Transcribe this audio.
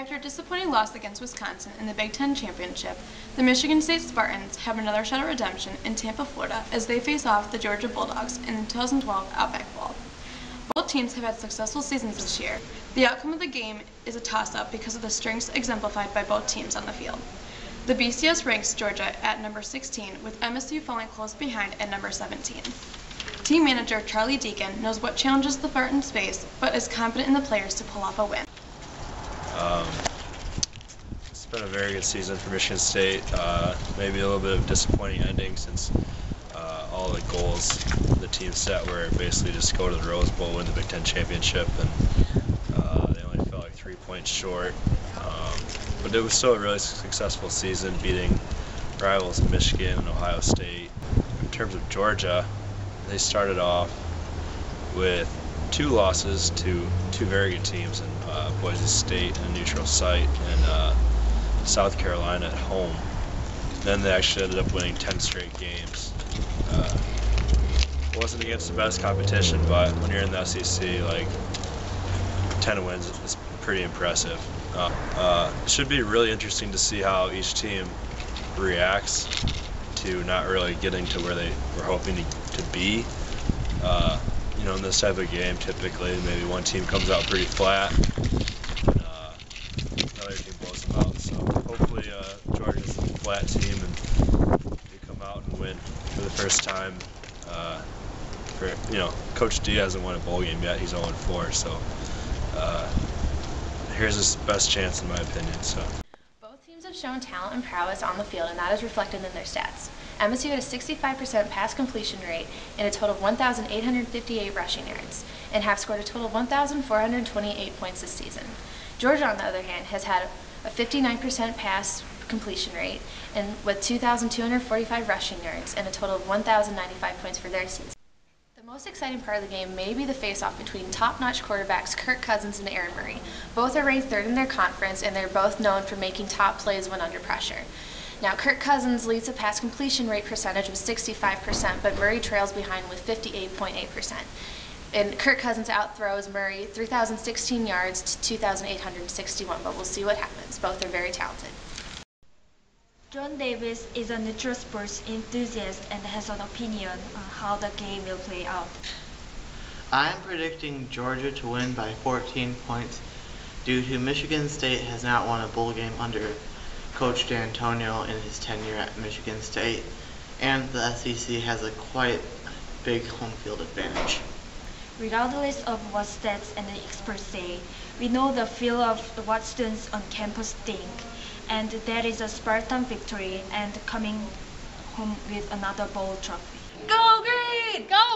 After a disappointing loss against Wisconsin in the Big Ten Championship, the Michigan State Spartans have another shot at redemption in Tampa, Florida, as they face off the Georgia Bulldogs in the 2012 Outback Bowl. Both teams have had successful seasons this year. The outcome of the game is a toss-up because of the strengths exemplified by both teams on the field. The BCS ranks Georgia at number 16, with MSU falling close behind at number 17. Team manager Charlie Deacon knows what challenges the Spartans face, but is confident in the players to pull off a win. It's been a very good season for Michigan State. Maybe a little bit of disappointing ending since all the goals the team set were basically just go to the Rose Bowl, win the Big Ten Championship, and they only fell like 3 points short. But it was still a really successful season, beating rivals Michigan and Ohio State. In terms of Georgia, they started off with 2 losses to 2 very good teams in Boise State in a neutral site and South Carolina at home. Then they actually ended up winning 10 straight games. It wasn't against the best competition, but when you're in the SEC, like 10 wins is pretty impressive. It should be really interesting to see how each team reacts to not really getting to where they were hoping to be. You know, in this type of game, typically maybe one team comes out pretty flat, and another team blows them out. So hopefully Georgia's a flat team and they come out and win for the first time. Coach D hasn't won a bowl game yet. He's 0-4, so here's his best chance in my opinion. So. Both teams have shown talent and prowess on the field, and that is reflected in their stats. MSU had a 65% pass completion rate and a total of 1,858 rushing yards, and have scored a total of 1,428 points this season. Georgia, on the other hand, has had a 59% pass completion rate and with 2,245 rushing yards and a total of 1,095 points for their season. The most exciting part of the game may be the face-off between top-notch quarterbacks Kirk Cousins and Aaron Murray. Both are ranked 3rd in their conference, and they're both known for making top plays when under pressure. Now, Kirk Cousins leads a pass completion rate percentage of 65%, but Murray trails behind with 58.8%. And Kirk Cousins outthrows Murray 3,016 yards to 2,861, but we'll see what happens. Both are very talented. John Davis is a neutral sports enthusiast and has an opinion on how the game will play out. I'm predicting Georgia to win by 14 points due to Michigan State has not won a bowl game under Coach D'Antonio in his tenure at Michigan State, and the SEC has a quite big home field advantage. Regardless of what stats and the experts say, we know the feel of what students on campus think, and that is a Spartan victory and coming home with another bowl trophy. Go Green! Go